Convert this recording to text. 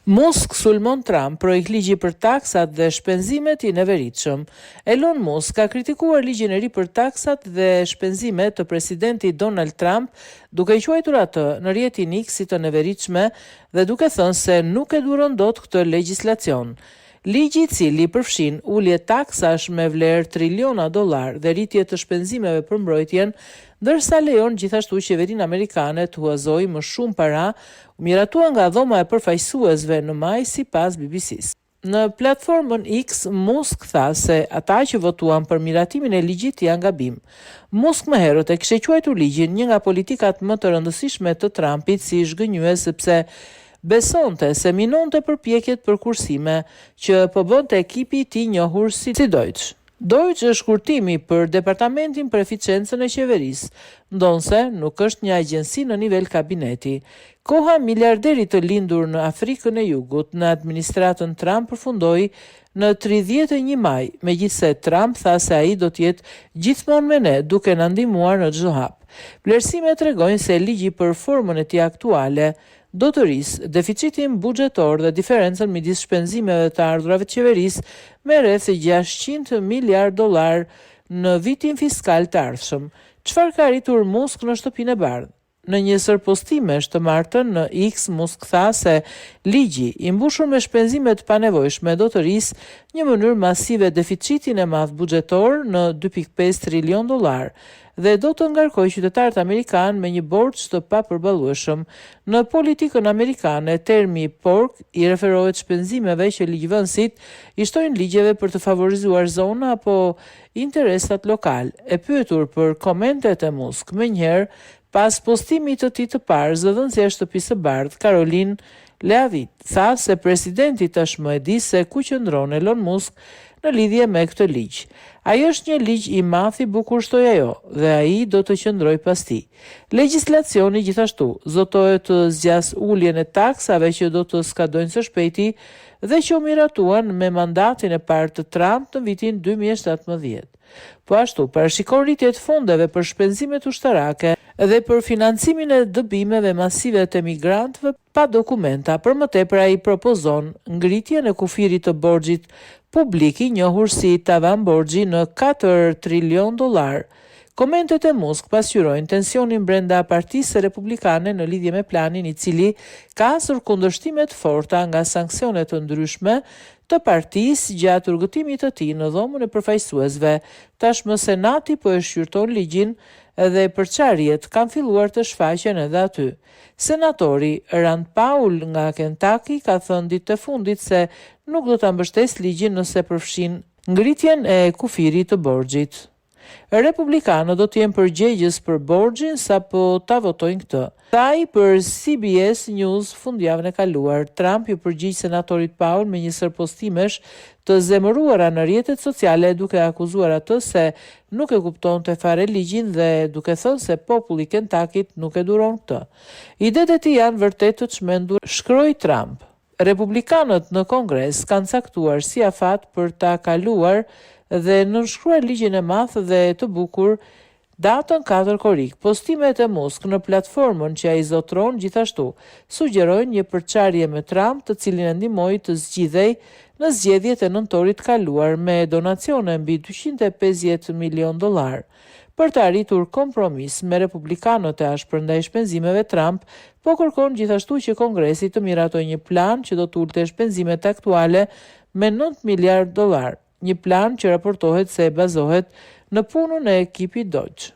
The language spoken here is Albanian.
Musk sulmon Trump projekt ligji për taksat dhe shpenzimet i neveritshëm. Elon Musk ka kritikuar ligjin e ri për taksat dhe shpenzimet të presidentit Donald Trump, duke i quajtur atë në rrjetin X si të neveritshme dhe duke thënë se nuk e duron dot këtë legjislacion. Ligji i cili përfshin ulje taksash me vlerë triliona dollar dhe rritje të shpenzimeve për mbrojtjen, ndërsa lejon gjithashtu qeverinë amerikane të huazojë më shumë para, u miratua nga dhoma e përfaqësuesve në maj sipas BBC-s. Në platformën X, Musk tha se ata që votuan për miratimin e ligjit janë gabim. Musk më herët e kishte quajtur ligjin një nga politikat më të rëndësishme të Trumpit si zhgënjyes sepse besonte se minonte përpjekjet për kursime që po bënte ekipi i tij njohur si Deutsche. Deutsche është shkurtimi për Departamentin për Eficiencën e Qeverisë, ndonse nuk është një agjenci në nivel kabineti. Koha miliarderit të lindur në Afrikën e Jugut në administratën Trump përfundoi në 31 maj, megjithse Trump tha se ai do të jetë gjithmonë me ne, duke na ndihmuar në çdo hap. Vlerësimet tregojnë se ligji për formën e tij aktuale do të rrisë deficitin buxhetor dhe diferencën midis shpenzimeve të ardhurave të qeverisë me rreth 600 miliard dollar në vitin fiskal të ardhshëm. Çfarë ka arritur Musk në shtëpinë e bardhë? Në një sër postimesh të martën në X, Musk tha se ligji i mbushur me shpenzime të panevojshme do të rrisë një mënyrë masive deficitin e madh buxhetor në 2.5 trilion dollar dhe do të ngarkojë qytetarët amerikanë me një borxh të papërballueshëm. Në politikën amerikane, termi pork i referohet shpenzimeve që ligjvënësit i shtojnë ligjeve për të favorizuar zona apo interesat lokal. E pyetur për komentet e Musk, menjëherë pas postimit të tij të parë, zëdhënësja e shtëpisë së bardhë, Caroline Leavitt, tha se presidenti tashmë e di se ku qëndron Elon Musk në lidhje me këtë ligj. Ai është një ligj i madh i bukur, shtoi ajo, dhe ai do të qëndrojë pas tij. Legjislacioni gjithashtu zotohet të zgjas uljen e taksave që do të skadojnë së shpejti dhe që u miratuan me mandatin e parë të Trump në vitin 2017. Po ashtu, parashikon rritje të fondeve për shpenzimet ushtarake dhe për financimin e dëbimeve masive të migrantëve pa dokumenta. Për më tepër ai propozon ngritjen e kufirit të borxhit publik i njohur si tavan borxhi në 4 trilion dollar. Komentet e Musk pasqyrojnë tensionin brenda Partisë Republikane në lidhje me planin i cili ka hasur kundërshtime të forta nga sanksionet të ndryshme të partisë gjatë urgëtimit të tij në dhomën e përfaqësuesve. Tashmë Senati po e shqyrton ligjin dhe përçarjet kanë filluar të shfaqen edhe aty. Senatori Rand Paul nga Kentucky ka thënë ditë të fundit se nuk do ta mbështesë ligjin nëse përfshin ngritjen e kufirit të borxhit. Republikanët do të jenë përgjegjës për borxhin sapo ta votojnë këtë. Thaj për CBS News fundjavën e kaluar, Trump ju përgjigj senatorit Paul me një sër postimesh të zemëruara në rrjetet sociale duke akuzuar atë se nuk e kuptonte fare ligjin dhe duke thënë se populli i Kentuckit nuk e duron këtë. Idetë e tij janë vërtet të çmendur, shkroi Trump. Republikanët në Kongres kanë caktuar si afat për ta kaluar dhe nënshkruar ligjin e madh dhe të bukur datën 4 korrik. Postimet e Musk në platformën që ai zotron gjithashtu sugjerojnë një përçarje me Trump, të cilin e ndihmoi të zgjidhej në zgjedhjet e nëntorit kaluar me donacione mbi 250 milion dollar. Për të arritur kompromis me republikanët e ashpër ndaj shpenzimeve, Trump po kërkon gjithashtu që Kongresi të miratojë një plan që do të ulte shpenzimet aktuale me 9 miliard dollar. Një plan që raportohet se bazohet në punën e ekipit Deutsche.